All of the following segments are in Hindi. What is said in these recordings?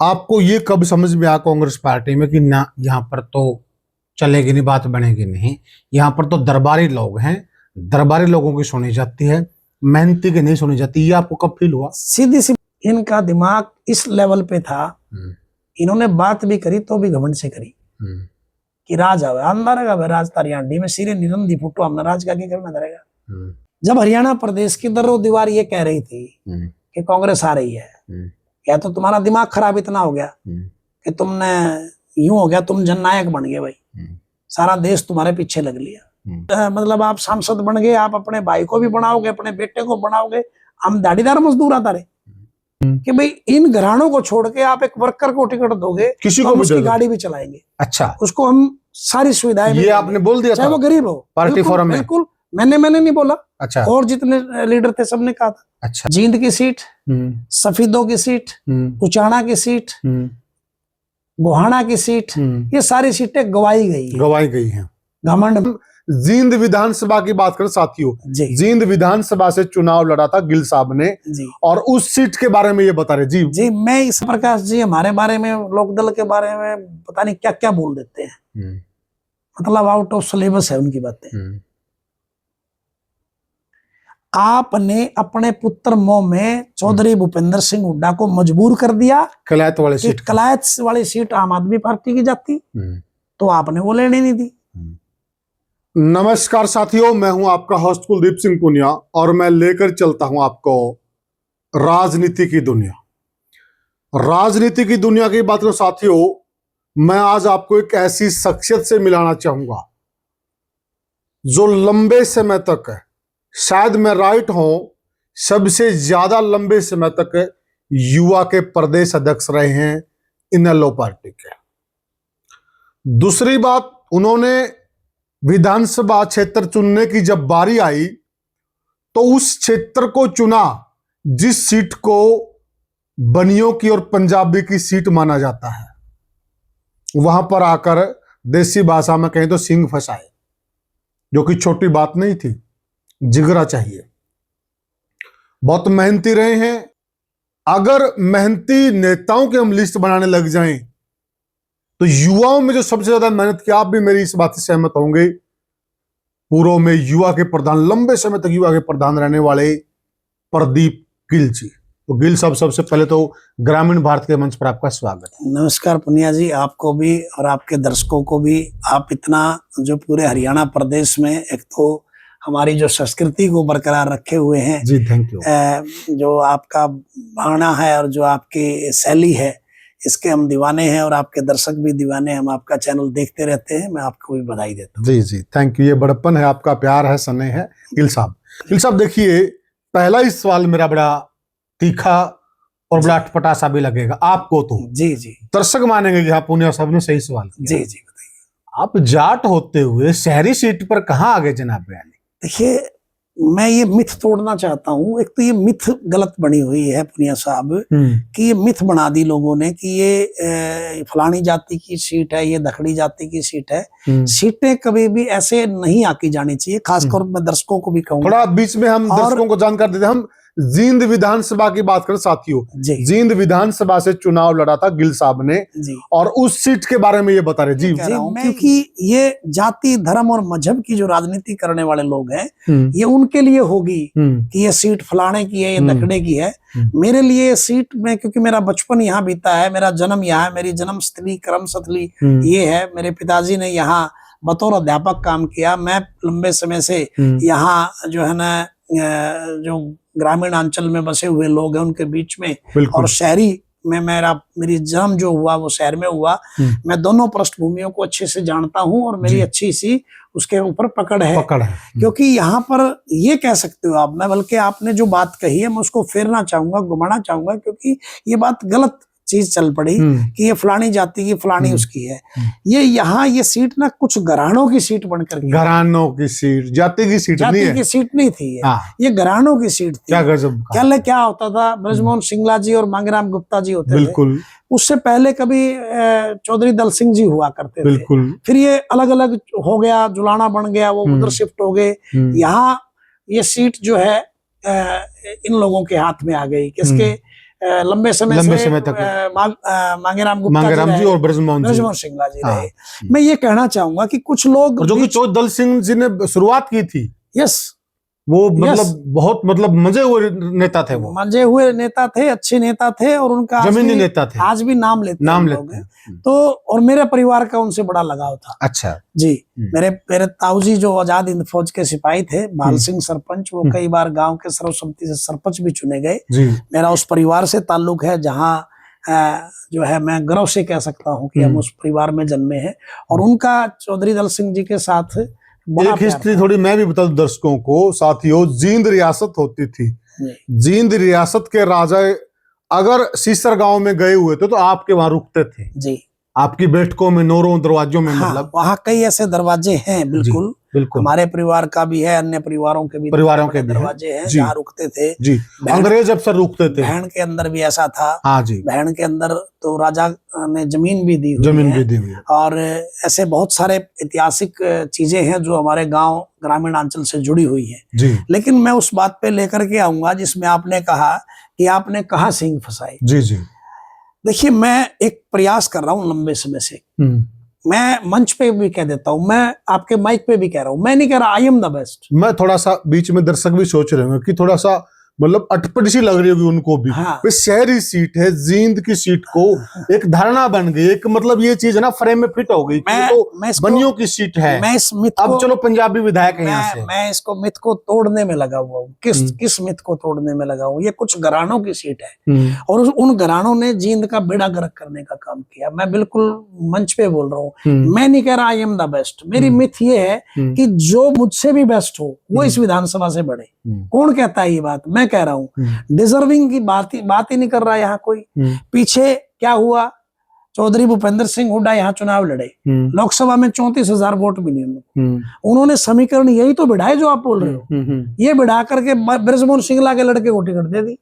आपको ये कब समझ में आया कांग्रेस पार्टी में कि ना यहाँ पर तो चलेगी नहीं, बात बनेगी नहीं, यहाँ पर तो दरबारी लोग हैं, दरबारी लोगों की सुनी जाती है, मेहनती की नहीं सुनी जाती, ये आपको कब फील हुआ? सीधी सी इनका दिमाग इस लेवल पे था, इन्होंने बात भी करी तो भी घमंड से करी कि राज आवे अंदर रहेगा, राज तारियांडी में सिरे निरंदी फुटो हमने राज का करना रहेगा। जब हरियाणा प्रदेश की दरो दीवार ये कह रही थी कि कांग्रेस आ रही है, या तो तुम्हारा दिमाग खराब इतना हो गया कि तुमने यूं हो गया, तुम जननायक बन गए भाई, सारा देश तुम्हारे पीछे लग लिया, मतलब आप सांसद बन गए, आप अपने भाई को भी बनाओगे, अपने बेटे को बनाओगे, हम दाढ़ीदार मजदूर आता रहे कि भाई इन घरानों को छोड़ के आप एक वर्कर को टिकट दोगे, किसी तो को हम भी उसकी गाड़ी भी चलाएंगे, अच्छा उसको हम सारी सुविधाएं ये आपने बोल दिया चाहे था वो गरीब हो। पार्टी फोरम में? बिल्कुल, मैंने नहीं बोला, अच्छा, और जितने लीडर थे सबने कहा था। अच्छा, जींद की सीट, सफीदों की सीट, उचाना की सीट, गोहाना की सीट, ये सारी सीटें गवाई गई हैं। घमंड। जींद विधानसभा की बात करें साथियों, जींद विधानसभा से चुनाव लड़ा था गिल साहब ने, और उस सीट के बारे में ये बता रहे जी। मैं इस प्रकाश जी हमारे बारे में, लोकदल के बारे में पता नहीं क्या क्या बोल देते हैं, मतलब आउट ऑफ सिलेबस है उनकी बातें। आपने अपने पुत्र मोह में चौधरी भूपेंद्र सिंह हुड्डा को मजबूर कर दिया कलायत वाली सीट आम आदमी पार्टी की जाती, तो आपने वो लेनी नहीं दी। नमस्कार साथियों, मैं हूं आपका होस्ट कुलदीप सिंह पुनिया, और मैं लेकर चलता हूं आपको राजनीति की दुनिया। राजनीति की दुनिया की बात करो साथियों, मैं आज आपको एक ऐसी शख्सियत से मिलाना चाहूंगा जो लंबे समय तक, शायद मैं राइट हूं, सबसे ज्यादा लंबे समय तक युवा के प्रदेश अध्यक्ष रहे हैं इनेलो पार्टी के। दूसरी बात, उन्होंने विधानसभा क्षेत्र चुनने की जब बारी आई तो उस क्षेत्र को चुना जिस सीट को बनियों की और पंजाबी की सीट माना जाता है, वहां पर आकर देसी भाषा में कहें तो सींग फंसाए, जो कि छोटी बात नहीं थी, जिगरा चाहिए। बहुत मेहनती रहे हैं। अगर मेहनती नेताओं की हम लिस्ट बनाने लग जाएं तो युवाओं में जो सबसे ज्यादा मेहनत की, आप भी मेरी इस बात से सहमत होंगे, पूर्व में युवा के प्रधान, लंबे समय तक युवा के प्रधान रहने वाले प्रदीप गिल जी। तो गिल साहब, सबसे पहले तो ग्रामीण भारत के मंच पर आपका स्वागत है। नमस्कार पुनिया जी, आपको भी और आपके दर्शकों को भी। आप इतना जो पूरे हरियाणा प्रदेश में एक तो हमारी जो संस्कृति को बरकरार रखे हुए हैं जी, थैंक यू। जो आपका बाणा है और जो आपकी शैली है, इसके हम दीवाने हैं, और आपके दर्शक भी दीवाने हैं, हम आपका चैनल देखते रहते हैं, मैं आपको भी बधाई देता हूँ। जी, थैंक यू। ये बड़प्पन है, आपका प्यार है, स्नेह है गिल साहब। गिल साहब देखिए, पहला ही सवाल मेरा बड़ा तीखा और बड़ा अटपटा सा भी लगेगा आपको, तो जी दर्शक मानेंगे कि हाँ, पुनिया साहब ने सही सवाल किया। जी बताइए। आप जाट होते हुए शहरी सीट पर कहाँ आ गए जनाब बयानी? देखिए, मैं ये मिथ तोड़ना चाहता हूँ। एक तो ये मिथ गलत बनी हुई है पुनिया साहब, कि ये मिथ बना दी लोगों ने कि ये फलानी जाति की सीट है, ये दखड़ी जाति की सीट है। सीटें कभी भी ऐसे नहीं आकी जानी चाहिए, खासकर मैं दर्शकों को भी कहूँगा। थोड़ा बीच में हम दर्शकों को जानकारी देते, हम जींद विधानसभा की बात करें साथियों, जींद विधानसभा से चुनाव लड़ा था गिल साहब ने, और उस सीट के बारे में ये बता रहे। जी, क्योंकि ये जाति, धर्म और मजहब की जो राजनीति करने वाले लोग हैं, ये उनके लिए होगी कि ये सीट फलाने की है, ये दखड़े की है। मेरे लिए सीट में, क्योंकि मेरा बचपन यहाँ बीता है, मेरा जन्म यहाँ है, मेरी जन्म स्थली कर्मस्थली ये है, मेरे पिताजी ने यहाँ बतौर अध्यापक काम किया, मैं लंबे समय से यहाँ जो है ना, जो ग्रामीण अंचल में बसे हुए लोग हैं उनके बीच में, और शहरी में मेरी जन्म जो हुआ वो शहर में हुआ। मैं दोनों पृष्ठभूमियों को अच्छे से जानता हूं, और मेरी अच्छी सी उसके ऊपर पकड़ है। क्योंकि यहाँ पर ये कह सकते हो आप, मैं बल्कि आपने जो बात कही है मैं उसको फेरना चाहूंगा, घुमाना चाहूंगा, क्योंकि ये बात गलत चीज चल पड़ी कि ये फलानी जाति की, फलानी उसकी है। ये यहाँ ये सीट ना कुछ घरानों की सीट बनकर, घरानों की सीट, जाति की सीट नहीं है, की सीट नहीं थी ये घरानों की सीट थी। क्या गजब! क्या होता था, ब्रजमोहन सिंगला जी और मांगेराम गुप्ता जी होते बिल्कुल थे। उससे पहले कभी चौधरी दल सिंह जी हुआ करते थे। फिर ये अलग अलग हो गया, जुलाना बन गया, वो उधर शिफ्ट हो गए। यहाँ ये सीट जो है इन लोगों के हाथ में आ गई, किसके लंबे समय तक मांगेराम गुप्ता मांगेराम जी रहे, और ब्रजमोहन सिंगला जी रहे। मैं ये कहना चाहूंगा कि कुछ लोग और जो कि चौधरी दल सिंह जी ने शुरुआत की थी, यस वो मतलब बहुत मतलब मजे हुए नेता थे, वो मंजे हुए नेता थे, अच्छे नेता थे, और उनका जमीनी नेता थे, आज भी नाम लेते लोग हैं। तो और मेरे परिवार का उनसे बड़ा लगाव था। अच्छा जी, मेरे ताऊजी जो आजाद हिंद फौज के सिपाही थे, भाल सिंह सरपंच, वो कई बार गांव के सर्वसम्मति से सरपंच भी चुने गए। मेरा उस परिवार से ताल्लुक है जहां जो है मैं गर्व से कह सकता हूं कि हम उस परिवार में जन्मे हैं। और उनका चौधरी दल सिंह जी के साथ एक हिस्ट्री थोड़ी मैं भी बता दूं दर्शकों को। साथियों, जींद रियासत होती थी, जींद रियासत के राजा अगर सीसर गांव में गए हुए थे तो आपके वहां रुकते थे जी, आपकी बैठकों में, नौरों दरवाजों में। हाँ, मतलब वहां कई ऐसे दरवाजे हैं, बिल्कुल हमारे परिवार का भी है, अन्य परिवारों के भी दरवाजे हैं जहाँ रुकते थे जी। अंग्रेज अफसर रुकते थे। भैण के अंदर भी ऐसा था। हाँ जी, भैण के अंदर तो राजा ने जमीन भी दी हुई है। और ऐसे बहुत सारे ऐतिहासिक चीजें हैं जो हमारे गांव ग्रामीण अंचल से जुड़ी हुई है जी। लेकिन मैं उस बात पे लेकर के आऊंगा जिसमें आपने कहा कि आपने कहाँ सींग फंसाई। जी जी, देखिए, मैं एक प्रयास कर रहा हूँ लंबे समय से। मैं मंच पे भी कह देता हूँ, मैं आपके माइक पे भी कह रहा हूँ, मैं नहीं कह रहा आई एम द बेस्ट। मैं थोड़ा सा बीच में दर्शक भी सोच रहे होंगे कि थोड़ा सा मतलब अटपटी सी लग रही होगी उनको भी। हाँ। शहरी सीट है, जींद की सीट को एक धारणा बन गई, एक मतलब ये चीज है ना फ्रेम में फिट हो गई। तो बनियों की सीट है, मैं इस मिथ अब चलो पंजाबी विधायक है यहाँ से। मैं इसको मिथ को तोड़ने में लगा हुआ हूँ। किस मिथ को तोड़ने में लगा हूँ? ये कुछ घरानों की सीट है और उन घरानों ने जींद का बेड़ा गर्क करने का काम किया। मैं बिल्कुल मंच पे बोल रहा हूँ, मैं नहीं कह रहा आई एम द बेस्ट। मेरी मिथ ये है कि जो मुझसे भी बेस्ट हो वो इस विधानसभा से बढ़े। कौन कहता है ये बात? मैं कह रहा हूं। डिजर्विंग की बात ही नहीं कर रहा यहाँ कोई। पीछे क्या हुआ, चौधरी भूपेंद्र सिंह हुड्डा यहाँ चुनाव लड़े, लोकसभा में 34,000 वोट मिले उनको। उन्होंने समीकरण यही तो बिठाए जो आप बोल रहे हो, ये बिठा करके ब्रजमोहन सिंगला के लड़के को टिकट दे दी।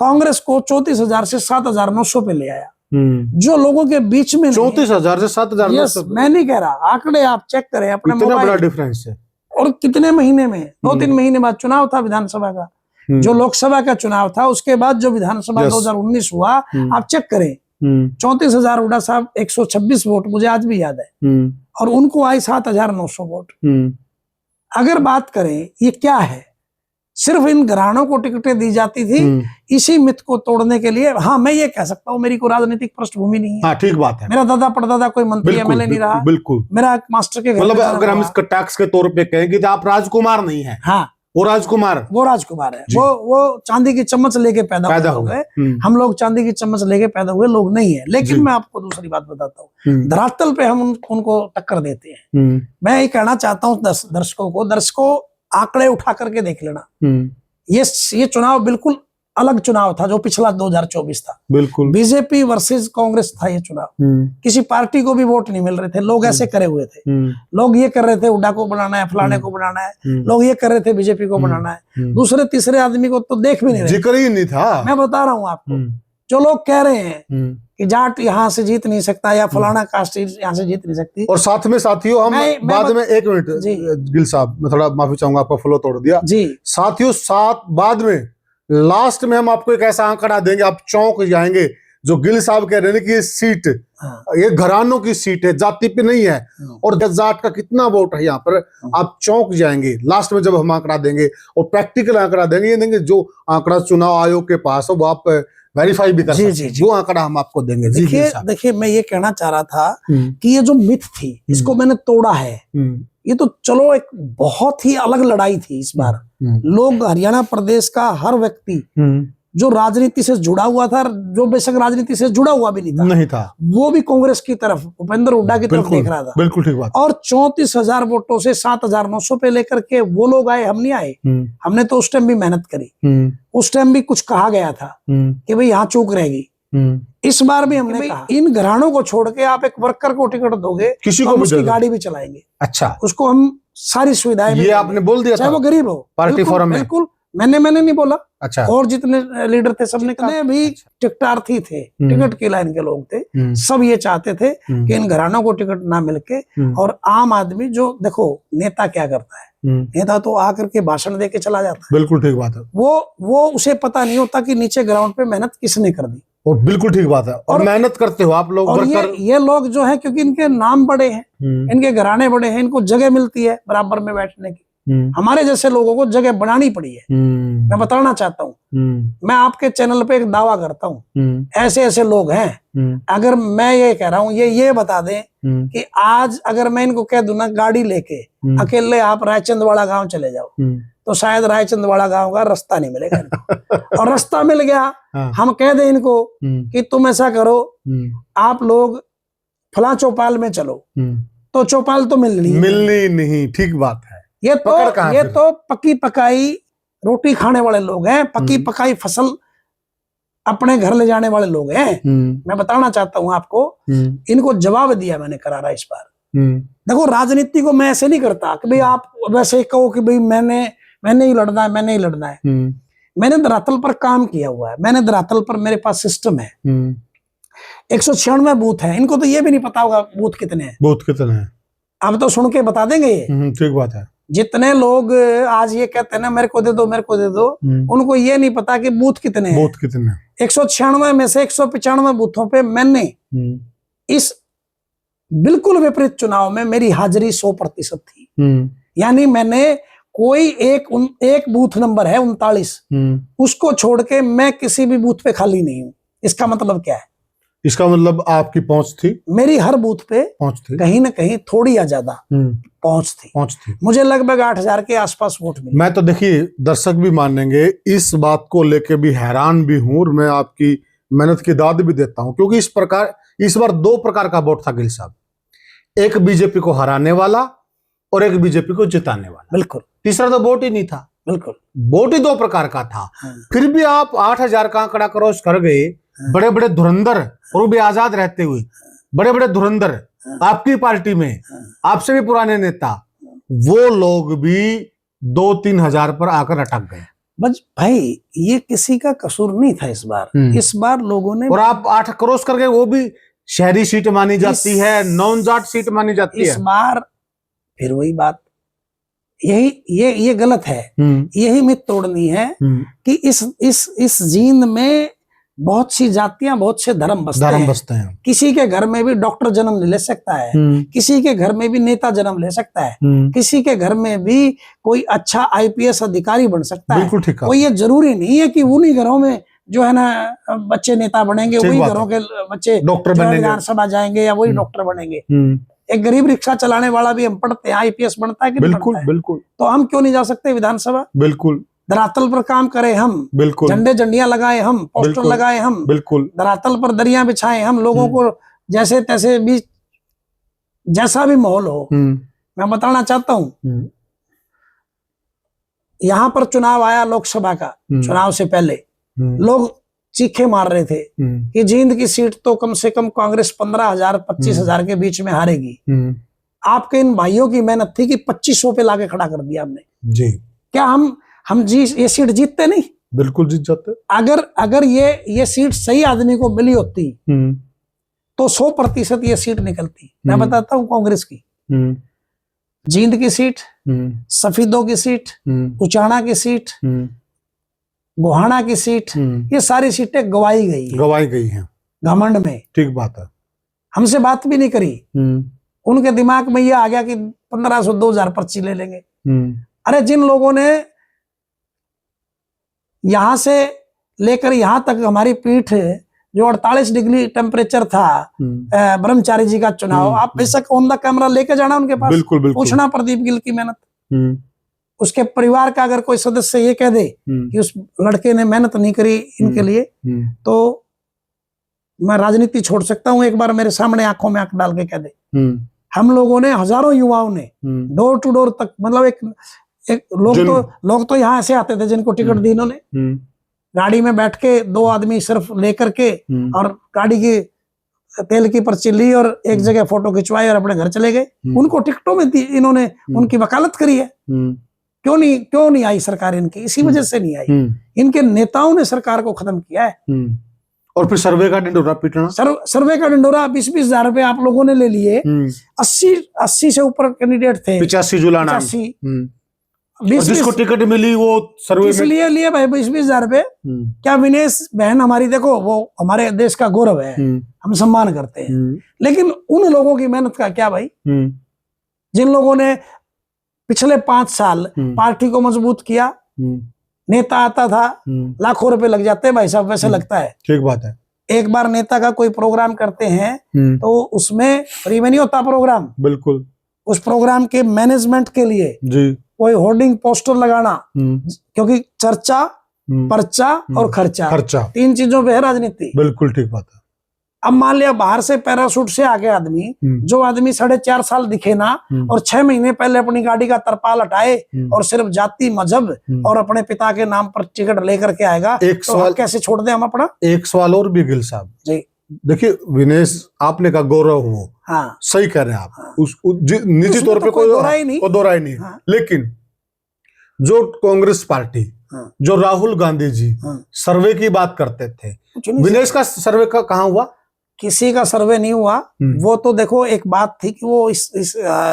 कांग्रेस को 34,000 से 7,900 पे ले आया। जो लोगों के बीच में 34,000 से 7,900, मैं नहीं कह रहा, आंकड़े आप चेक करें अपने मोबाइल, बड़ा डिफरेंस है। और कितने महीने में, 2-3 महीने बाद चुनाव था विधानसभा का। जो लोकसभा का चुनाव था उसके बाद जो विधानसभा 2019 हुआ, आप चेक करें, 34,000 हुड्डा साहब 126 वोट, मुझे आज भी याद है, और उनको आई 7,900 वोट। अगर बात करें ये क्या है, सिर्फ इन घरानों को टिकटें दी जाती थी इसी मिथ को तोड़ने के लिए। हाँ, मैं ये कह सकता हूँ मेरी कोई राजनीतिक पृष्ठभूमि नहीं है। हाँ, ठीक बात है। मेरा दादा परदादा कोई मंत्री एमएलए नहीं रहा। बिल्कुल, मेरा मास्टर के घर, मतलब अगर हम इसका टैक्स के तौर पे कहें कि आप राजकुमार नहीं है। हाँ, वो राजकुमार है। वो चांदी की चम्मच लेके पैदा हो गए। हम लोग चांदी की चम्मच लेके पैदा हुए लोग नहीं है। लेकिन मैं आपको दूसरी बात बताता हूँ, धरातल पे हम उनको टक्कर देते हैं। मैं ये कहना चाहता हूँ दर्शकों आंकड़े उठा करके देख लेना। ये चुनाव बिल्कुल अलग चुनाव था जो पिछला 2024 था। बिल्कुल बीजेपी वर्सेस कांग्रेस था ये चुनाव। किसी पार्टी को भी वोट नहीं मिल रहे थे, लोग ऐसे करे हुए थे। लोग ये कर रहे थे हुड्डा को बनाना है, फलाने को बनाना है, लोग ये कर रहे थे बीजेपी को बनाना है। दूसरे तीसरे आदमी को तो देख भी नहीं रहे, जिक्र ही नहीं था। मैं बता रहा हूँ आपको, जो लोग कह रहे हैं कि जाट यहाँ से जीत नहीं सकता या फलाना कास्ट यहाँ से जीत नहीं सकती। और साथ में साथियों हम बाद में, एक मिनट गिल साहब, मैं थोड़ा माफी चाहूंगा, आपका फ्लो तोड़ दिया जी। साथियों बाद में लास्ट में हम आपको एक ऐसा आंकड़ा देंगे, आप चौंक जाएंगे। जो गिल साहब कह रहे हैं कि ये सीट ये घरानों की सीट है, जाति पे नहीं है, और जाट का कितना वोट है यहाँ पर, आप चौंक जाएंगे लास्ट में जब हम आंकड़ा देंगे। और प्रैक्टिकल आंकड़ा देंगे, ये देंगे जो आंकड़ा चुनाव आयोग के पास हो वो आप वेरीफाई भी कर सकते हैं। वो आंकड़ा हम आपको देंगे। देखिए मैं ये कहना चाह रहा था कि ये जो मिथ थी इसको मैंने तोड़ा है। ये तो चलो एक बहुत ही अलग लड़ाई थी इस बार। लोग, हरियाणा प्रदेश का हर व्यक्ति जो राजनीति से जुड़ा हुआ था, जो बेशक राजनीति से जुड़ा हुआ भी नहीं था, वो भी कांग्रेस की तरफ, भूपेंद्र हुड्डा की तरफ देख रहा था। बिल्कुल ठीक बात। और 34,000 वोटों से 7,900 पे लेकर के वो लोग आए, हम नहीं आए। हमने तो उस टाइम भी मेहनत करी, उस टाइम भी कुछ कहा गया था कि भाई यहाँ चूक रहेगी। इस बार भी हमने कहा इन घरानों को छोड़ के आप एक वर्कर को टिकट दोगे, किसी को उसकी गाड़ी भी चलाएंगे। अच्छा, उसको हम सारी सुविधाएं, ये आपने बोल दिया, चाहे वो गरीब हो, पार्टी फोरम में। बिल्कुल मैंने नहीं बोला, अच्छा। और जितने लीडर थे सबने, जितने भी टिकटार्थी थे, टिकट की लाइन के लोग थे, सब ये चाहते थे कि इन घरानों को टिकट ना मिलके, और आम आदमी जो, देखो नेता क्या करता है, नेता तो आकर के भाषण दे के चला जाता है। बिल्कुल ठीक बात है। वो उसे पता नहीं होता कि नीचे ग्राउंड पे मेहनत किसने कर दी। और बिल्कुल ठीक बात है, और मेहनत करते हो आप लोग। और ये लोग जो है, क्योंकि इनके नाम बड़े हैं, इनके घराने बड़े हैं, इनको जगह मिलती है बराबर में बैठने की। हमारे जैसे लोगों को जगह बनानी पड़ी है। मैं बताना चाहता हूँ, मैं आपके चैनल पे एक दावा करता हूँ, ऐसे ऐसे लोग हैं। अगर मैं ये कह रहा हूँ, ये बता दें कि आज अगर मैं इनको कह दूं ना, गाड़ी लेके अकेले आप रायचंदवाड़ा गांव चले जाओ, तो शायद रायचंदवाड़ा गांव का रास्ता नहीं मिलेगा इनको। और रास्ता मिल गया, हम कह दें इनको कि तुम ऐसा करो, आप लोग फला चौपाल में चलो, तो चौपाल तो मिलनी नहीं। ठीक बात है। ये तो पकी पकाई रोटी खाने वाले लोग हैं, पकी पकाई फसल अपने घर ले जाने वाले लोग हैं। मैं बताना चाहता हूं आपको, इनको जवाब दिया मैंने करारा इस बार। देखो, राजनीति को मैं ऐसे नहीं करता कि भाई आप वैसे कहो कि भाई मैंने ही लड़ना है, मैंने धरातल पर काम किया हुआ है, मैंने धरातल पर, मेरे पास सिस्टम है। 196 बूथ है, इनको तो ये भी नहीं पता होगा बूथ कितने हैं। अब तो सुन के बता देंगे ये। ठीक बात है। जितने लोग आज ये कहते हैं ना, मेरे को दे दो, उनको ये नहीं पता कि बूथ कितने हैं। 196 में से 195 बूथों पे मैंने इस बिल्कुल विपरीत चुनाव में मेरी हाजिरी 100% थी। यानी मैंने कोई एक बूथ नंबर है 39, उसको छोड़ के मैं किसी भी बूथ पे खाली नहीं हूं। इसका मतलब क्या है? इसका मतलब आपकी पहुंच थी, मेरी हर बूथ पे पहुंच थी, कहीं ना कहीं थोड़ी या ज्यादा पहुंच थी। मुझे लगभग 8000 के आसपास वोट मिले। मैं तो देखिए, दर्शक भी मानेंगे, इस बात को लेके भी हैरान भी हूं, और मैं आपकी मेहनत की दाद भी देता हूं, क्योंकि इस बार 2 प्रकार का वोट था गिल साहब। एक बीजेपी को हराने वाला और एक बीजेपी को जिताने वाला। बिल्कुल। तीसरा तो वोट ही नहीं था। बिल्कुल, वोट ही 2 प्रकार का था। फिर भी आप 8000 का आंकड़ा क्रॉस कर गए। बड़े बड़े धुरंधर, और वो भी आजाद रहते हुए, बड़े बड़े धुरंधर आपकी पार्टी में, आपसे भी पुराने नेता, वो लोग भी 2-3 हजार पर आकर अटक गए। बस भाई, ये किसी का कसूर नहीं था इस बार। इस बार लोगों ने, और आप 8 क्रॉस कर गए, वो भी शहरी सीट मानी जाती है, नॉन जाट सीट मानी जाती है। इस बार फिर वही बात, ये गलत है। यही मिथ तोड़नी है कि इस जींद में बहुत सी जातियां, बहुत से धर्म बसते हैं। किसी के घर में भी डॉक्टर जन्म ले सकता है, किसी के घर में भी नेता जन्म ले सकता है, किसी के घर में भी कोई अच्छा IPS अधिकारी बन सकता है। बिल्कुल ठीक है। कोई ये जरूरी नहीं है कि उन्हीं घरों में जो है ना बच्चे नेता बनेंगे, वही घरों के बच्चे डॉक्टर बनेंगे, विधानसभा जाएंगे या वही डॉक्टर बनेंगे। एक गरीब रिक्शा चलाने वाला भी हम पढ़ते हैं, IPS बनता है कि नहीं बनता है? बिल्कुल। तो हम क्यों नहीं जा सकते विधानसभा? बिल्कुल। धरातल पर काम करें हम, बिल्कुल। झंडियां लगाए हम, पोस्टर लगाए हम, बिल्कुल। धरातल पर दरिया बिछाए हम, लोगों को जैसे तैसे भी, जैसा भी माहौल हो। मैं बताना चाहता हूं, यहां पर चुनाव आया लोकसभा का, चुनाव से पहले लोग चीखे मार रहे थे कि जींद की सीट तो कम से कम कांग्रेस 15,000-25,000 के बीच में हारेगी। आपके इन भाइयों की मेहनत थी कि 2500 पे लाके खड़ा कर दिया हमने जी। क्या हम ये सीट जीतते नहीं? बिल्कुल जीत जाते। अगर ये सीट सही आदमी को मिली होती तो 100% ये सीट निकलती। मैं बताता हूँ, कांग्रेस की जींद की सीट, सफीदों की सीट, उचाना की सीट, गोहाना की सीट, ये सारी सीटें गवाई गई हैं घमंड में। ठीक बात है। हमसे बात भी नहीं करी। उनके दिमाग में ये आ गया कि 1500-2000 पर्ची ले लेंगे। अरे जिन लोगों ने यहां से लेकर यहां तक हमारी पीठ, जो 48 डिग्री टेम्परेचर था, ब्रह्मचारी जी का चुनाव, आप बेशक ऑन द कैमरा लेके जाना उनके पास, बिल्कुल। पूछना प्रदीप गिल की मेहनत। उसके परिवार का अगर कोई सदस्य ये कह दे कि उस लड़के ने मेहनत नहीं करी इनके लिए, तो मैं राजनीति छोड़ सकता हूं। एक बार मेरे सामने आंखों में आंख डाल के कह दे। हम लोगों ने, हजारों युवाओं ने डोर टू डोर तक, मतलब एक लोग तो यहाँ ऐसे आते थे जिनको टिकट दी इन्होंने, गाड़ी में बैठ के 2 आदमी सिर्फ लेकर के, और गाड़ी की तेल की पर्ची ली और एक जगह फोटो खिंचवाई और अपने घर चले गए। उनको टिकटों में इन्होंने उनकी वकालत करी है। क्यों नहीं आई सरकार इनकी? इसी वजह से नहीं आई। इनके नेताओं ने सरकार को खत्म किया है। और फिर सर्वे का ढिंढोरा पीटना, सर्वे का ढिंढोरा 20-20 हजार रुपए आप लोगों ने ले लिए। 80 से ऊपर कैंडिडेट थे, 85 जुलाना, 20 जिसको टिकट मिली वो सर्वे इसलिए लिए भाई 20-20 हजार रुपए। क्या विनेश बहन हमारी, देखो वो हमारे देश का गौरव है, हम सम्मान करते हैं, लेकिन उन लोगों की मेहनत का क्या भाई, जिन लोगों ने पिछले 5 साल पार्टी को मजबूत किया, नेता आता था लाखों रुपए लग जाते हैं भाई साहब, वैसे लगता है। ठीक बात है। एक बार नेता का कोई प्रोग्राम करते हैं तो उसमें फ्री में नहीं होता प्रोग्राम, बिल्कुल। उस प्रोग्राम के मैनेजमेंट के लिए जी कोई होर्डिंग पोस्टर लगाना, क्योंकि चर्चा, पर्चा और खर्चा 3 चीजों पे है राजनीति। बिल्कुल ठीक बात है। अब मान लिया बाहर से पैराशूट से आके आदमी, जो आदमी 4.5 साल दिखे ना और 6 महीने पहले अपनी गाड़ी का तरपाल हटाए और सिर्फ जाति मजहब और अपने पिता के नाम पर टिकट लेकर के आएगा, एक तो सवाल कैसे छोड़ दें हम अपना? एक सवाल और भी गिल साहब जी, देखिए विनेश, आपने कहा गौरव हो, हाँ सही कह रहे हैं आप। हाँ। निजी तौर पे कोई दोहरा ही नहीं। हाँ। लेकिन जो कांग्रेस पार्टी, हाँ। जो राहुल गांधी जी, हाँ। सर्वे की बात करते थे, विनेश का सर्वे का कहाँ हुआ? किसी का सर्वे नहीं हुआ। वो तो देखो एक बात थी कि वो इस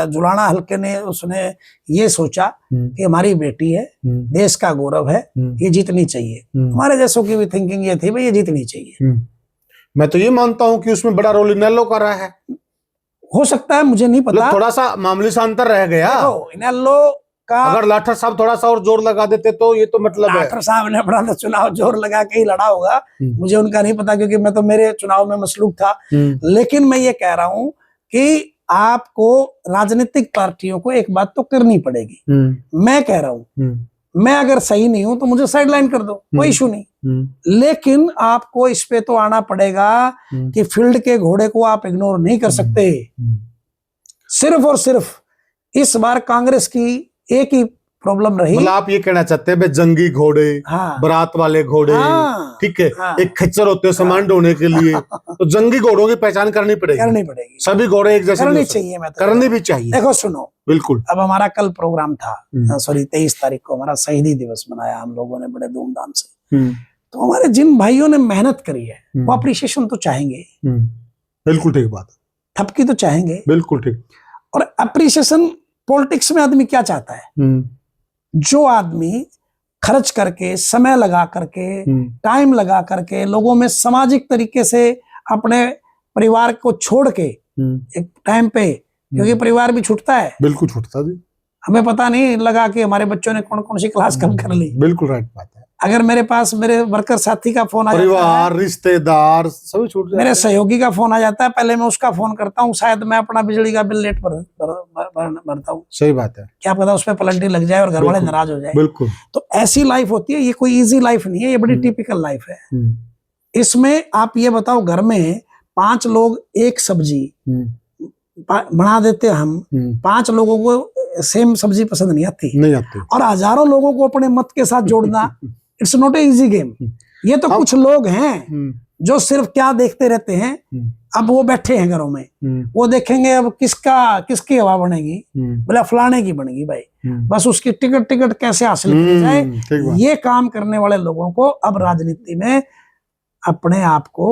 जुलाना हल्के ने उसने ये सोचा कि हमारी बेटी है, देश का गौरव है, ये जीतनी चाहिए। हमारे जैसों की भी थिंकिंग ये थी भाई ये जीतनी चाहिए। मैं तो ये मानता हूं कि उसमें बड़ा रोल इनेलो का रहा है। हो सकता है, मुझे नहीं पता, थोड़ा सा मामूली सा अंतर रह गया। इनेलो का अगर लाठर साहब थोड़ा सा और जोर लगा देते तो ये तो मतलब लाठर साहब ने अपना चुनाव जोर लगा के ही लड़ा होगा, मुझे उनका नहीं पता, क्योंकि मैं तो मेरे चुनाव में मसलूक था। लेकिन मैं ये कह रहा हूं कि आपको राजनीतिक पार्टियों को एक बात तो करनी पड़ेगी। मैं कह रहा हूं, मैं अगर सही नहीं हूं तो मुझे साइडलाइन कर दो, कोई इशू नहीं। लेकिन आपको इस पे तो आना पड़ेगा कि फील्ड के घोड़े को आप इग्नोर नहीं कर सकते। सिर्फ और सिर्फ इस बार कांग्रेस की एक ही प्रॉब्लम रही, मतलब आप ये कहना चाहते हैं जंगी घोड़े, हाँ, बारात वाले घोड़े, हाँ, ठीक है, हाँ, एक खच्चर होते हैं सामान ढोने के लिए, तो जंगी घोड़ों की पहचान करनी पड़ेगी। सभी घोड़े एक जैसे करनी चाहिए, मैं तो करनी भी चाहिए। देखो सुनो, बिल्कुल। अब हमारा कल प्रोग्राम था, सॉरी 23 तारीख को हमारा शहीदी दिवस मनाया हम लोगों ने बड़े धूमधाम से। तो हमारे जिन भाइयों ने मेहनत करी है वो अप्रिसिएशन तो चाहेंगे। बिल्कुल ठीक बात, थपकी तो चाहेंगे, बिल्कुल ठीक। और अप्रिसिएशन पॉलिटिक्स में आदमी क्या चाहता है? जो आदमी खर्च करके, समय लगा करके, टाइम लगा करके लोगों में सामाजिक तरीके से अपने परिवार को छोड़ के एक टाइम पे, क्योंकि परिवार भी छूटता है, बिल्कुल छूटता जी, हमें पता नहीं लगा कि हमारे बच्चों ने कौन कौन सी क्लास कम कर ली। बिल्कुल राइट बात है। अगर मेरे पास मेरे वर्कर साथी का फोन आ जाता है, परिवार, रिश्तेदार सभी छूट जाते हैं। मेरे सहयोगी का फोन आ जाता है, पहले मैं उसका फोन करता हूँ, शायद मैं अपना बिजली का बिल लेट भरता हूँ। सही बात है, क्या पता उस पर पलंटी लग जाए और घर वाले नाराज हो जाए। बिल्कुल। तो ऐसी लाइफ होती है, ये कोई इजी लाइफ नहीं है, ये बड़ी टिपिकल लाइफ है। इसमें आप ये बताओ, घर में 5 लोग एक सब्जी बना देते, हम 5 लोगों को सेम सब्जी पसंद नहीं आती, और हजारों लोगों को अपने मत के साथ जोड़ना it's not a easy game. ये तो कुछ लोग हैं जो सिर्फ क्या देखते रहते हैं, अब वो बैठे हैं घरों में, वो देखेंगे अब किसकी हवा बनेगी, बोला फलाने की बनेगी भाई, बस उसकी टिकट कैसे हासिल की जाए। ये काम करने वाले लोगों को अब राजनीति में अपने आप को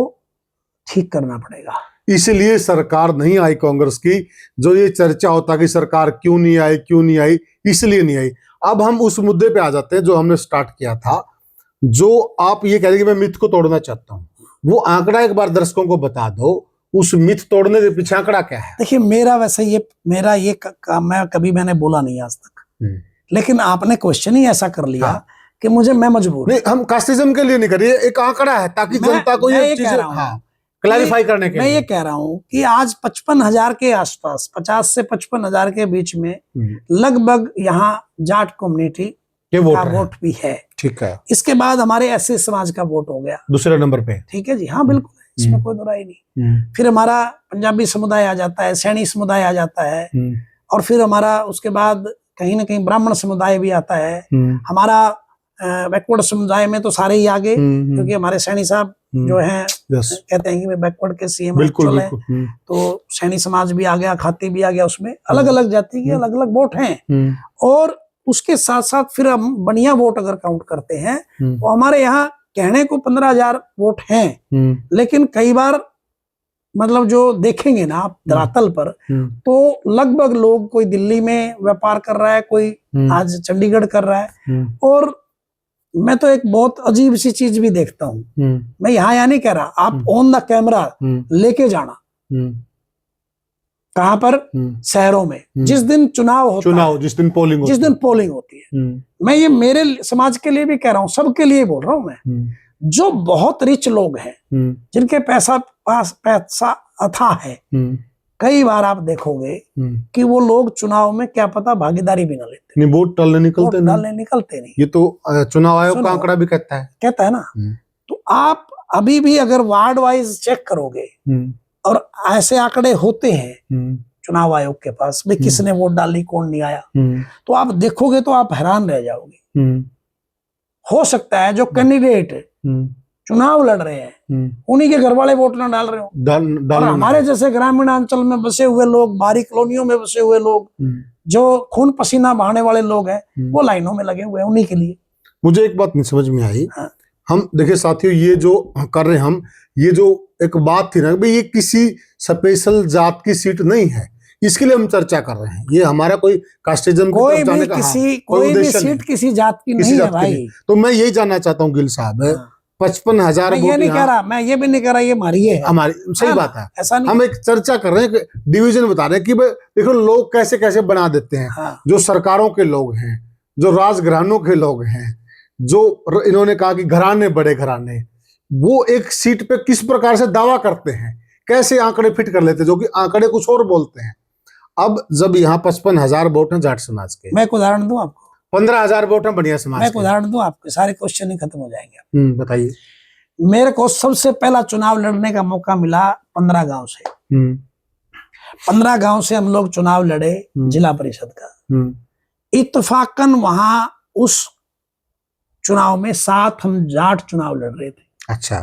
ठीक करना पड़ेगा। इसलिए सरकार नहीं आई कांग्रेस की, जो ये चर्चा होता कि सरकार क्यों नहीं आई, इसलिए नहीं आई। अब हम उस मुद्दे पे आ जाते हैं जो हमने स्टार्ट किया था, जो आप ये कह रहे कि मैं मिथ को तोड़ना चाहता हूँ, वो आंकड़ा एक बार दर्शकों को बता दो, उस मिथ तोड़ने के पीछे आंकड़ा क्या है? देखिए मेरा मैं कभी मैंने बोला नहीं आज तक, लेकिन आपने क्वेश्चन ही ऐसा कर लिया कि मैं मजबूर नहीं, हम कास्टिज्म के लिए नहीं कर रहे, एक आंकड़ा है ताकि जनता को ये चीजें क्लैरिफाई करने के लिए। मैं ये कह रहा हूं कि आज 55,000 के आसपास, 50 से 55,000 के बीच में लगभग यहाँ जाट कम्युनिटी का वोट भी है। ठीक है। इसके बाद हमारे एससी समाज का वोट हो गया दूसरे नंबर पे। ठीक है जी, हाँ बिल्कुल, इसमें कोई दो राय नहीं। फिर हमारा पंजाबी समुदाय आ जाता है, सैनी समुदाय आ जाता है, और फिर हमारा उसके बाद कहीं ना कहीं ब्राह्मण समुदाय भी आता है। हमारा बैकवर्ड समुदाय में तो सारे ही आगे, क्योंकि हमारे सैनी साहब जो हैं कहते हैं कि बैकवर्ड के सीएम है, तो सैनी समाज भी आ गया, खाती भी आ गया, उसमें अलग अलग जाति के अलग अलग वोट हैं। और उसके साथ साथ फिर हम बढ़िया वोट अगर काउंट करते हैं तो हमारे यहाँ कहने को 15,000 वोट हैं, लेकिन कई बार मतलब जो देखेंगे ना आप धरातल पर, तो लगभग लोग कोई दिल्ली में व्यापार कर रहा है, कोई आज चंडीगढ़ कर रहा है। और मैं तो एक बहुत अजीब सी चीज भी देखता हूँ, मैं यहाँ नहीं कह रहा, आप ऑन द कैमरा लेके जाना कहां पर, शहरों में जिस दिन चुनाव होता है, जिस दिन पोलिंग होती है, मैं ये मेरे समाज के लिए भी कह रहा हूँ, सबके लिए बोल रहा हूँ मैं, जो बहुत रिच लोग हैं, जिनके पैसा अथाह है, कई बार आप देखोगे कि वो लोग चुनाव में क्या पता भागीदारी भी ना लेते, नहीं वोट डालने निकलते नहीं। ये तो चुनाव आयोग का आंकड़ा भी कहता है ना। तो आप अभी भी अगर वार्ड वाइज चेक करोगे और ऐसे आंकड़े होते हैं चुनाव आयोग के पास भी, किसने वोट डाली कौन नहीं आया, तो आप देखोगे तो आप हैरान रह जाओगे। हो सकता है जो कैंडिडेट चुनाव लड़ रहे हैं उन्हीं के घर वाले वोट ना डाल रहे हो, और हमारे जैसे ग्रामीण अंचल में बसे हुए लोग, बाहरी कॉलोनियों में बसे हुए लोग, जो खून पसीना बहाने वाले लोग हैं, वो लाइनों में लगे हुए हैं उन्हीं के लिए। मुझे एक बात नहीं समझ में आई। हम देखिए साथियों, ये जो कर रहे हैं हम, ये जो एक बात थी ना भाई, ये किसी स्पेशल जात की सीट नहीं है, इसके लिए हम चर्चा कर रहे हैं। ये हमारा कोई कास्टिज्म कोई भी सीट किसी जात की नहीं है भाई। तो मैं यही जानना चाहता हूँ गिल साहब, 55,000 वोट, ये नहीं कह रहा, मैं ये भी नहीं कह रहा ये हमारी है, हमारी सही बात है, ऐसा नहीं। हम एक चर्चा कर रहे हैं, डिवीजन बता रहे हैं कि देखो लोग कैसे कैसे बना देते हैं। जो सरकारों के लोग हैं, जो राजघरानों के लोग हैं, जो इन्होंने कहा कि घराने बड़े घराने, वो एक सीट पे किस प्रकार से दावा करते हैं, कैसे आंकड़े फिट कर लेते हैं, जो कि आंकड़े कुछ और बोलते हैं। अब जब यहाँ 55,000 वोट हैं जाट समाज के, मैं एक उदाहरण दूं आपको, 15,000 वोट हैं बढ़िया समाज के, मैं एक उदाहरण दूं आपके, सारे क्वेश्चन ही खत्म हो जाएंगे। बताइए। मेरे को सबसे पहला चुनाव लड़ने का मौका मिला 15 गांव से। 15 गांव से हम लोग चुनाव लड़े जिला परिषद का। इत्तेफाकन वहां उस चुनाव में 7 हम जाट चुनाव लड़ रहे थे। अच्छा।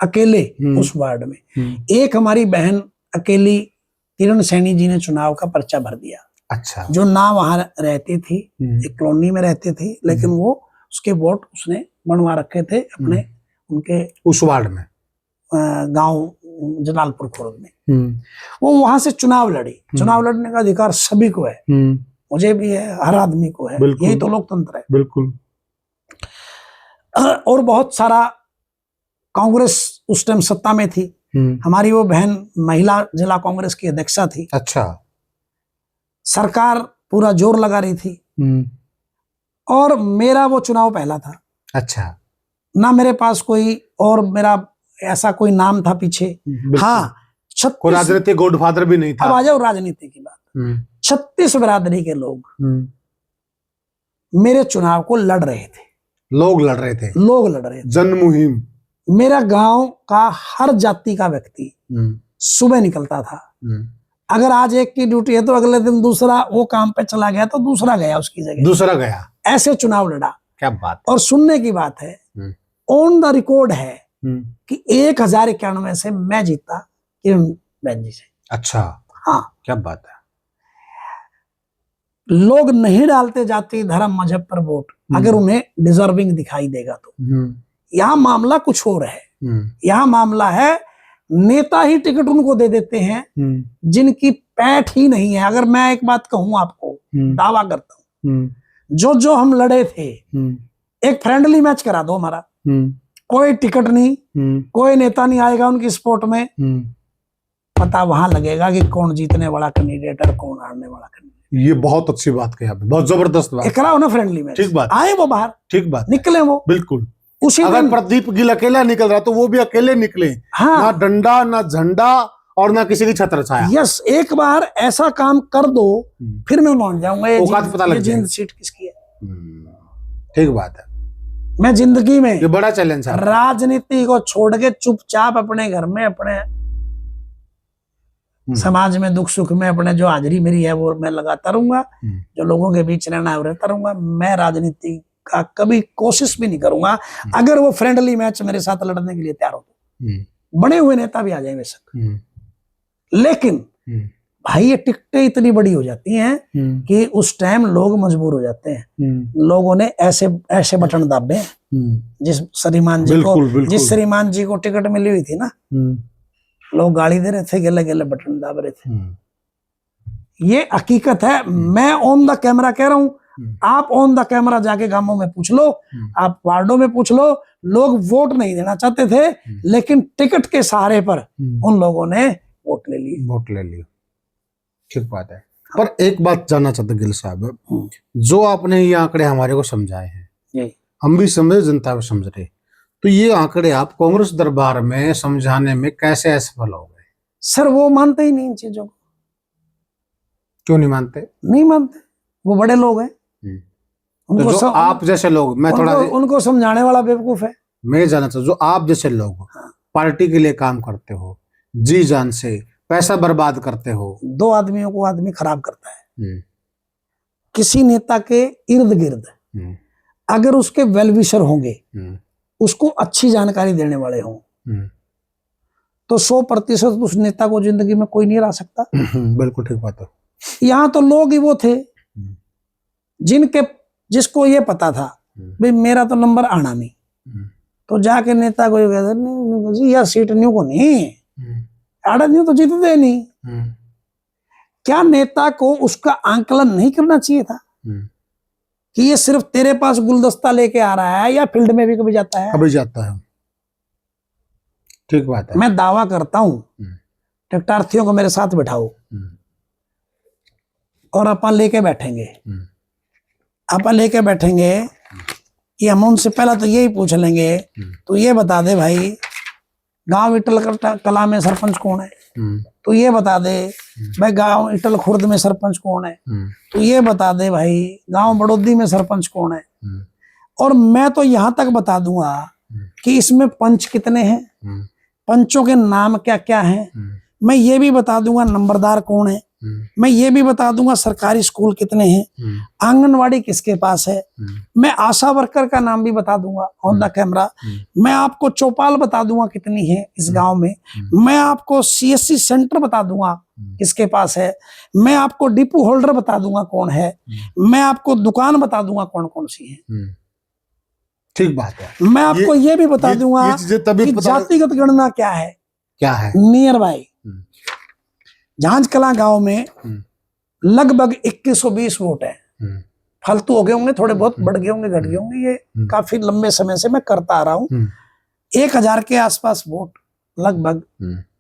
अकेले उस वार्ड में एक हमारी बहन अकेली किरण सैनी जी ने चुनाव का पर्चा भर दिया। अच्छा। जो ना वहां रहती थी, एक कॉलोनी में रहती थी, लेकिन वो उसके वोट उसने बनवा रखे थे अपने उनके उस वार्ड में, गांव जलालपुर खुर्द में। वो वहां से चुनाव लड़ी। चुनाव लड़ने का अधिकार सभी को है, मुझे भी है, हर आदमी को है, यही तो लोकतंत्र है। बिल्कुल। और बहुत सारा कांग्रेस उस टाइम सत्ता में थी, हमारी वो बहन महिला जिला कांग्रेस की अध्यक्षा थी। अच्छा। सरकार पूरा जोर लगा रही थी और मेरा वो चुनाव पहला था। अच्छा। ना मेरे पास कोई और मेरा ऐसा कोई नाम था पीछे। हाँ, 36 राजनीतिक गॉडफादर भी नहीं था। अब आ जाओ राजनीति की बात। 36 बिरादरी के लोग मेरे चुनाव को लड़ रहे थे। लोग लड़ रहे थे। जनमुहिम। मेरा गांव का हर जाति का व्यक्ति सुबह निकलता था। अगर आज एक की ड्यूटी है तो अगले दिन दूसरा वो काम पे चला गया तो दूसरा गया उसकी जगह, दूसरा गया, ऐसे चुनाव लड़ा। क्या बात। और सुनने की बात है, ऑन द रिकॉर्ड है कि 1091 से मैं जीता किरण बहन जी से। अच्छा। हाँ, क्या बात है। लोग नहीं डालते जाति धर्म मजहब पर वोट अगर उन्हें डिजर्विंग दिखाई देगा तो। यहाँ मामला कुछ और है। यहाँ मामला है नेता ही टिकट उनको दे देते हैं जिनकी पैठ ही नहीं है। अगर मैं एक बात कहूं आपको, दावा करता हूं, जो हम लड़े थे, एक फ्रेंडली मैच करा दो हमारा, कोई टिकट नहीं, कोई नेता नहीं आएगा उनकी सपोर्ट में, पता वहां लगेगा कि कौन जीतने वाला कैंडिडेट और कौन हारने वाला कैंडिडेट। ये बहुत अच्छी बात कही आपने, बहुत जबरदस्त बात। कराओ ना फ्रेंडली मैच। ठीक बात। आए वो बाहर, ठीक बात, निकले वो, बिल्कुल। उसी अगर प्रदीप गिल अकेला निकल रहा तो वो भी अकेले निकले। हाँ। ना डंडा ना झंडा और ना किसी की छत्र छाया। यस, एक बार ऐसा काम कर दो फिर मैं मान जाऊंगा ये जींद सीट किसकी है। ठीक बात है। मैं जिंदगी में, ये बड़ा चैलेंज है, राजनीति को छोड़ के चुपचाप अपने घर में, अपने समाज में दुख सुख में अपने जो हाजिरी मेरी है वो मैं लगाता रहूंगा। जो लोगों के बीच रहना है रहता रहूंगा। मैं राजनीति का कभी कोशिश भी नहीं करूंगा। अगर वो फ्रेंडली मैच मेरे साथ लड़ने के लिए तैयार हो तो बड़े हुए नेता भी आ जाए बेशक, लेकिन भाई ये टिकटें इतनी बड़ी हो जाती हैं कि उस टाइम लोग मजबूर हो जाते हैं। लोगों ने ऐसे ऐसे बटन दाबे जिस श्रीमान जी को, जिस श्रीमान जी को टिकट मिली हुई थी ना, लोग गाली दे रहे थे, गले गले बटन दाब रहे थे। ये हकीकत है, मैं ऑन द कैमरा कह रहा हूं, आप ऑन द कैमरा जाके गांवों में पूछ लो, आप वार्डों में पूछ लो, लोग वोट नहीं देना चाहते थे, लेकिन टिकट के सहारे पर उन लोगों ने वोट ले लिया। ठीक बात है। पर एक बात जानना चाहते गिल साहब, जो आपने ये आंकड़े हमारे को समझाए हैं, हम भी समझे, जनता भी समझ रहे, तो ये आंकड़े आप कांग्रेस दरबार में समझाने में कैसे असफल हो गए? सर वो मानते ही नहीं इन चीजों को। क्यों नहीं मानते? नहीं मानते, वो बड़े लोग हैं। तो जो आप जैसे लोग, मैं थोड़ा उनको समझाने वाला बेवकूफ है। मैं जानना चाहता हूं, जो आप जैसे लोग पार्टी के लिए काम करते हो, जी जान से पैसा बर्बाद करते हो, दो आदमियों को आदमी खराब करता है। किसी नेता के इर्द गिर्द अगर उसके वेलविशर होंगे, उसको अच्छी जानकारी देने वाले हों, तो 100% उस नेता को जिंदगी में कोई नहीं हरा सकता। बिल्कुल ठीक बात है। यहाँ तो लोग ही वो थे जिसको ये पता था भाई मेरा तो नंबर आना नहीं, तो जाके नेता को ये कहते नहीं जी यार सीट न्यू को नहीं आड़ा नहीं तो जीतते नहीं। क्या नेता को उसका आंकलन नहीं करना चाहिए था कि ये सिर्फ तेरे पास गुलदस्ता लेके आ रहा है या फील्ड में भी कभी जाता है? कभी जाता है। ठीक बात है। मैं दावा करता हूं, ट्रैक्टरार्थियों को मेरे साथ बिठाओ और अपन लेके बैठेंगे, कि हम उनसे पहला तो यही पूछ लेंगे, तो ये बता दे भाई गांव इटल कला में सरपंच कौन है, तो ये बता दे भाई गांव इटल खुर्द में सरपंच कौन है, तो ये बता दे भाई गांव बड़ौदी में सरपंच कौन है। और मैं तो यहां तक बता दूंगा कि इसमें पंच कितने हैं, पंचों के नाम क्या क्या हैं, मैं ये भी बता दूंगा नंबरदार कौन है, मैं ये भी बता दूंगा सरकारी स्कूल कितने हैं, आंगनवाड़ी किसके पास है, मैं आशा वर्कर का नाम भी बता दूंगा ऑन द कैमरा, मैं आपको चौपाल बता दूंगा कितनी है इस गांव में, मैं आपको सीएससी सेंटर बता दूंगा किसके पास है, मैं आपको डिपो होल्डर बता दूंगा कौन है, मैं आपको दुकान बता दूंगा कौन कौन सी है। ठीक बात है। मैं आपको ये भी बता दूंगा कि जातिगत गणना क्या है नियर बाय। झांझ कला गांव में लगभग 2120 वोट है, फालतू हो गए होंगे, थोड़े बहुत बढ़ गए होंगे, घट गए होंगे, ये काफी लंबे समय से मैं करता आ रहा हूं। 1000 के आसपास वोट लगभग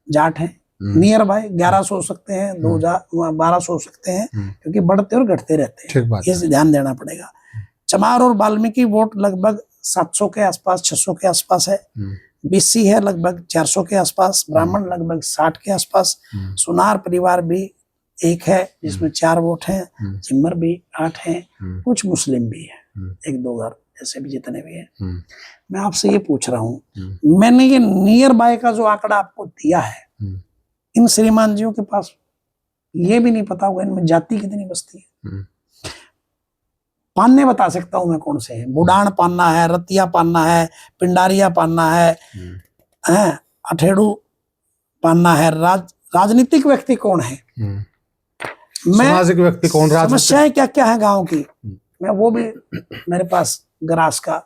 जाट हैं, नियर बाय 1100 हो सकते हैं, 1200 हो सकते हैं, क्योंकि बढ़ते और घटते रहते हैं, ये ध्यान देना पड़ेगा। चमार और वाल्मीकि वोट लगभग 700 के आसपास, 600 के आसपास है, बीसी है लगभग 400 के आसपास, ब्राह्मण लगभग 60 के आसपास, सुनार परिवार भी एक है जिसमें 4 वोट हैं, चिम्मर भी 8 हैं, कुछ मुस्लिम भी है, 1-2 घर ऐसे भी जितने भी हैं। मैं आपसे ये पूछ रहा हूँ, मैंने ये नियर बाय का जो आंकड़ा आपको दिया है, इन श्रीमान जियों के पास ये भी नहीं पता होगा इनमें जाति कितनी बसती है। पान्ने बता सकता हूं मैं कौन से हैं, बुडान पान्ना है, रतिया पान्ना है, पिंडारिया पान्ना है, अठेड़ू पान्ना है। राजनीतिक व्यक्ति कौन है, सामाजिक व्यक्ति कौन, समस्याएं क्या क्या है गांव की, मैं वो भी मेरे पास ग्रास का।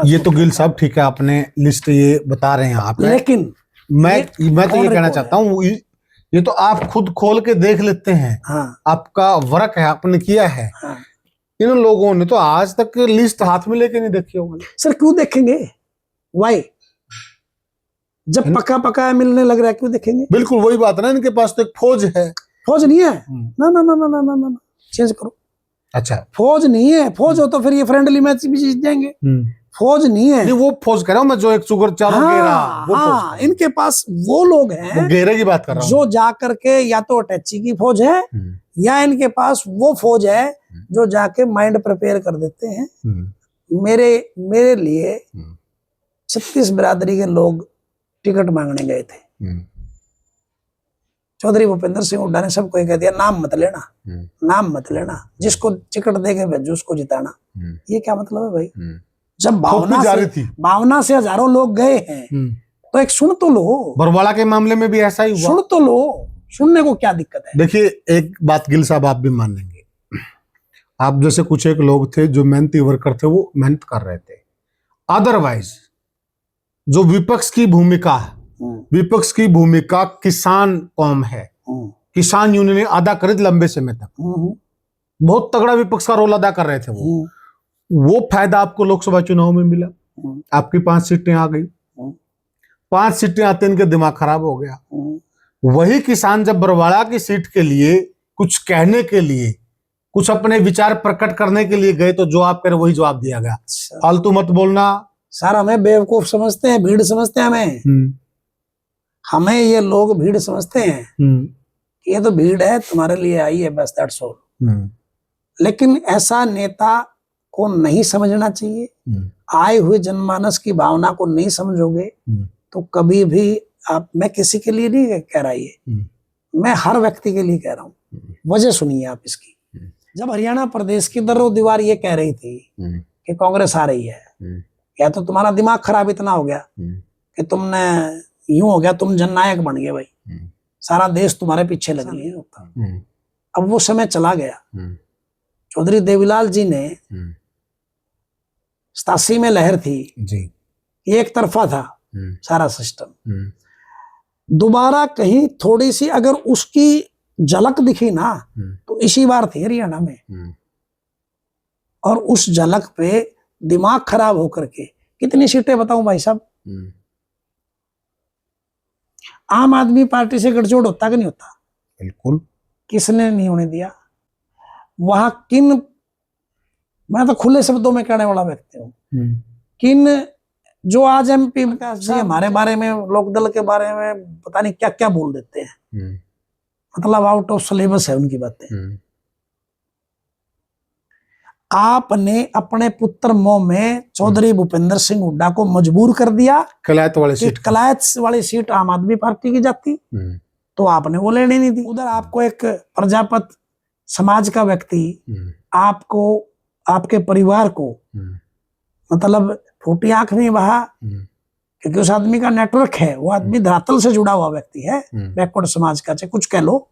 ये तो गिल साहब ठीक है, आपने लिस्ट ये बता रहे हैं आप, लेकिन मैं तो ये कहना चाहता हूँ, ये तो आप खुद खोल के देख लेते हैं। आपका वर्क है, आपने किया है। इन लोगों ने तो आज तक लिस्ट हाथ में लेके नहीं देखी होगी। सर क्यों देखेंगे, वाई जब पका पका मिलने लग रहा है क्यों देखेंगे? बिल्कुल वही बात ना, इनके पास तो एक फौज है। फौज नहीं है, ना ना ना ना ना ना ना, चेंज करो। अच्छा फौज नहीं है, फौज हो तो फिर ये फ्रेंडली मैच भी जीत जाएंगे। फौज नहीं है, वो फौज कह रहा हूं मैं, जो एक सुगर चारों हाँ, इनके पास वो लोग हैं, घेरे की बात कर रहा हूं, जो जाकर के या तो अटैची की फौज है या इनके पास वो फौज है जो जाके माइंड प्रिपेयर कर देते हैं। मेरे लिए 36 बिरादरी के लोग टिकट मांगने गए थे, चौधरी भूपेंद्र सिंह हुड्डा ने सबको कह दिया नाम मत लेना, नाम मत लेना, जिसको टिकट देके भेजो उसको जिताना। ये क्या मतलब है भाई? जब भावना से हजारों लोग गए हैं तो एक सुन तो लो। बरवाड़ा के मामले में भी ऐसा ही हुआ, सुन तो लो। सुनने को क्या दिक्कत है? देखिए, एक बात गिल साहब आप भी मान लेंगे, आप जैसे कुछ एक लोग थे जो मेहनती वर्कर थे, वो मेहनत कर रहे थे। अदरवाइज जो विपक्ष की भूमिका है, विपक्ष की भूमिका किसान कौम है, किसान यूनियन अदा करी थी लंबे समय तक, बहुत तगड़ा विपक्ष का रोल अदा कर रहे थे वो फायदा आपको लोकसभा चुनाव में मिला, आपकी 5 सीटें आ गई, 5 सीटें आते इनके दिमाग खराब हो गया। वही किसान जब बरवाड़ा की सीट के लिए कुछ कहने के लिए, कुछ अपने विचार प्रकट करने के लिए गए, तो जो आप कह रहे वही जवाब दिया गया, फालतू मत बोलना। सर हमें बेवकूफ समझते हैं, भीड़ समझते हैं हमें ये लोग भीड़ समझते हैं कि ये तो भीड़ है, तुम्हारे लिए आई है, बस दैट्स ऑल। लेकिन ऐसा नेता को नहीं समझना चाहिए। आए हुए जनमानस की भावना को नहीं समझोगे तो कभी भी आप, मैं किसी के लिए नहीं कह रहा, ये मैं हर व्यक्ति के लिए कह रहा हूँ। वजह सुनिए आप इसकी। जब हरियाणा प्रदेश की दरों दीवार ये कह रही थी कि कांग्रेस आ रही है, या तो तुम्हारा दिमाग खराब इतना हो गया कि तुमने यूं हो गया, तुम जननायक बन गए भाई, सारा देश तुम्हारे पीछे लग गए होता। अब वो समय चला गया। चौधरी देवीलाल जी ने 87 में लहर थी जी, एक तरफा था सारा सिस्टम। दोबारा कहीं थोड़ी सी अगर उसकी झलक दिखी ना तो इसी बार थी हरियाणा में, और उस झलक पे दिमाग खराब होकर के कितनी सीटें बताऊं भाई साहब। आम आदमी पार्टी से गठजोड़ होता कि नहीं होता? बिल्कुल। किसने नहीं होने दिया। वहां किन, मैं तो खुले शब्दों में कहने वाला व्यक्ति हूं, किन जो आज एमपी हमारे बारे में, लोकदल के बारे में पता नहीं क्या क्या बोल देते हैं, मतलब आउट ऑफ सिलेबस है उनकी बातें। आपने अपने पुत्र मोह में चौधरी भूपेंद्र सिंह हुड्डा को मजबूर कर दिया कलायत वाली सीट आम आदमी पार्टी की जाती, तो आपने वो लेने नहीं दी। उधर आपको एक प्रजापत समाज का व्यक्ति, आपको, आपके परिवार को मतलब फूटी आंख नहीं बहा, क्योंकि उस आदमी का नेटवर्क है, वो आदमी धरातल से जुड़ा हुआ व्यक्ति है, बैकवर्ड समाज का, चाहे कुछ कह लो।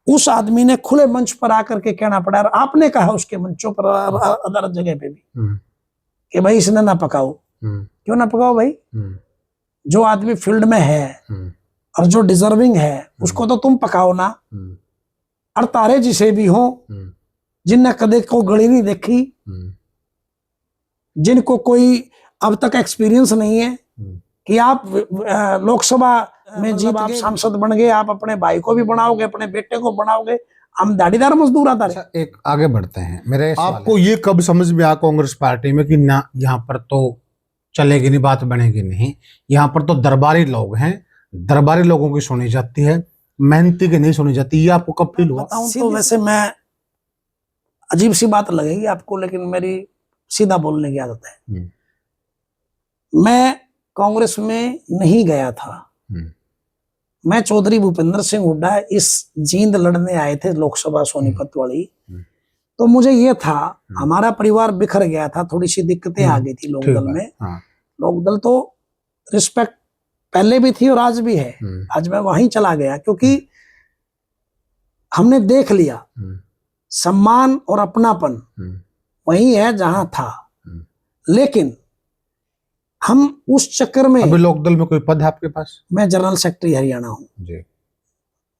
उस आदमी ने खुले मंच पर आकर के कहना पड़ा, और आपने कहा उसके मंचों पर, अदर जगह पे भी, कि भाई इसने ना पकाओ। क्यों ना पकाओ भाई? जो आदमी फील्ड में है और जो डिजर्विंग है उसको तो तुम पकाओ ना। और तारे जिसे भी हो, जिनने कदे को गली नहीं देखी, जिनको कोई अब तक एक्सपीरियंस नहीं है कि आप लोकसभा में जीत, आप सांसद बन गए, आप अपने भाई को भी बनाओगे, अपने बेटे को बनाओगे, हम दाढ़ीदार मजदूर आता है। एक आगे बढ़ते हैं, मेरे आपको ये कब समझ में आया कांग्रेस पार्टी में कि ना यहाँ पर तो चलेगी नहीं, बात बनेगी नहीं, यहाँ पर तो दरबारी लोग हैं, दरबारी लोगों की सुनी जाती है, मेहनती की नहीं सुनी जाती, ये आपको कब फील हुआ? तो वैसे मैं, अजीब सी बात लगेगी आपको, लेकिन मेरी सीधा बोलने की आदत है। मैं कांग्रेस में नहीं गया था, मैं चौधरी भूपेंद्र सिंह हुड्डा इस जींद लड़ने आए थे लोकसभा सोनीपत वाली, तो मुझे ये था, हमारा परिवार बिखर गया था, थोड़ी सी दिक्कतें आ गई थी लोकदल में। लोकदल तो रिस्पेक्ट पहले भी थी और आज भी है, आज मैं वहीं चला गया क्योंकि हमने देख लिया सम्मान और अपनापन वही है जहां था। लेकिन हम उस चक्कर में, अभी लोकदल में कोई पद है आपके पास? मैं जनरल सेक्रेटरी हरियाणा हूँ जी,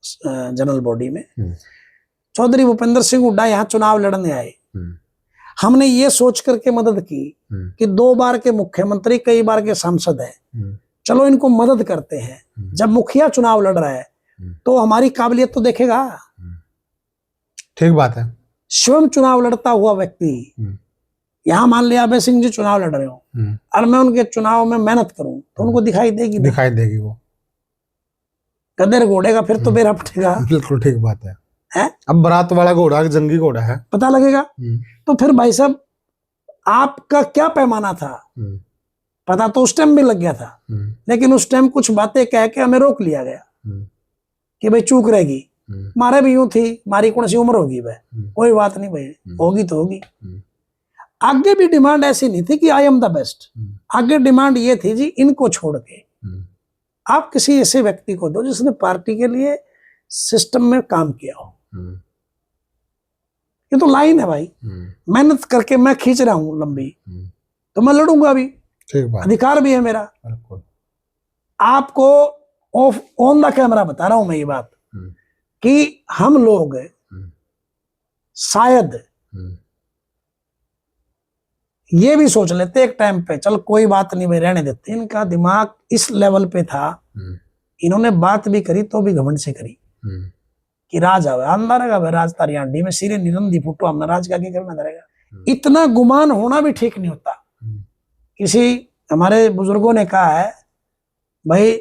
जनरल बॉडी में। चौधरी भूपेंद्र सिंह हुड्डा यहाँ चुनाव लड़ने आए, हमने ये सोच करके मदद की कि 2 बार के मुख्यमंत्री, कई बार के सांसद हैं, चलो इनको मदद करते हैं। जब मुखिया चुनाव लड़ रहा है तो हमारी काबिलियत तो देखेगा। ठीक बात है। स्वयं चुनाव लड़ता हुआ व्यक्ति, यहाँ मान लिया अभय सिंह जी चुनाव लड़ रहे हो और मैं उनके चुनाव में मेहनत करूं तो उनको दिखाई देगी वो गधेर घोड़े का फिर तो बेरा पटेगा। बिल्कुल ठीक बात है। अब बारात वाला घोड़ा जंगी घोड़ा है, पता लगेगा। तो फिर भाई साहब आपका क्या पैमाना था? पता तो उस टाइम भी लग गया था, लेकिन उस टाइम कुछ बातें कह के हमें रोक लिया गया कि भाई चूक रहेगी, मारे भी यूं थी, मारी कौन सी उम्र होगी भाई, कोई बात नहीं भाई, होगी तो होगी। आगे भी डिमांड ऐसी नहीं थी कि आई एम द बेस्ट, आगे डिमांड ये थी जी इनको छोड़ के आप किसी ऐसे व्यक्ति को दो जिसने पार्टी के लिए सिस्टम में काम किया हो। ये तो लाइन है भाई, मेहनत करके मैं खींच रहा हूं लंबी, तो मैं लड़ूंगा भी, ठीक बात, अधिकार भी है मेरा। बिल्कुल। आपको ऑफ ऑन द कैमरा बता रहा हूं मैं ये बात कि हम लोग शायद ये भी सोच लेते एक टाइम पे, चल कोई बात नहीं भाई रहने देते। इनका दिमाग इस लेवल पे था, इन्होंने बात भी करी तो भी घमंड से करी कि राज आवे अंदर रहेगा, राज तारी आंडी में सिरे निरंदी फुटो, हमने राज का करना रहेगा। इतना गुमान होना भी ठीक नहीं होता। किसी हमारे बुजुर्गों ने कहा है भाई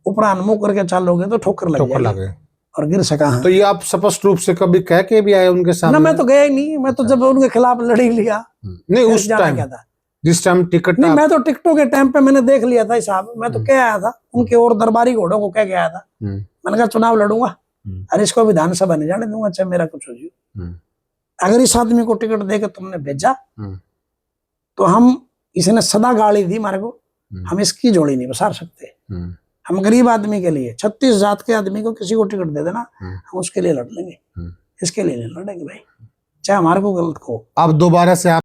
ऊपर मुंह करके चलोगे तो ठोकर लगे और गिर सका। तो ये आप स्पष्ट रूप से कभी कह के भी आए उनके सामने? ना मैं तो गया ही नहीं, मैं तो जब उनके खिलाफ लड़ी लिया नहीं, उस टाइम क्या था, जिस टाइम टिकट नहीं मैं तो टिकटों के टाइम पे मैंने देख लिया था हिसाब। मैं तो क्या आया था उनके और दरबारी घोड़ों को क्या आया था, मैंने कहा चुनाव लड़ूंगा और इसको विधानसभा नहीं जाने दूंगा, चाहे मेरा कुछ हो जाए। अगर इस आदमी को टिकट देकर तुमने भेजा तो हम, इसने सदा गाली दी हमारे को, हम इसकी जोड़ी नहीं बसार सकते। हम गरीब आदमी के लिए 36 जात के आदमी को किसी को टिकट दे देना, हम उसके लिए लड़ लेंगे, इसके लिए नहीं लड़ेंगे भाई, चाहे हमारे को गलत को। अब दोबारा से आप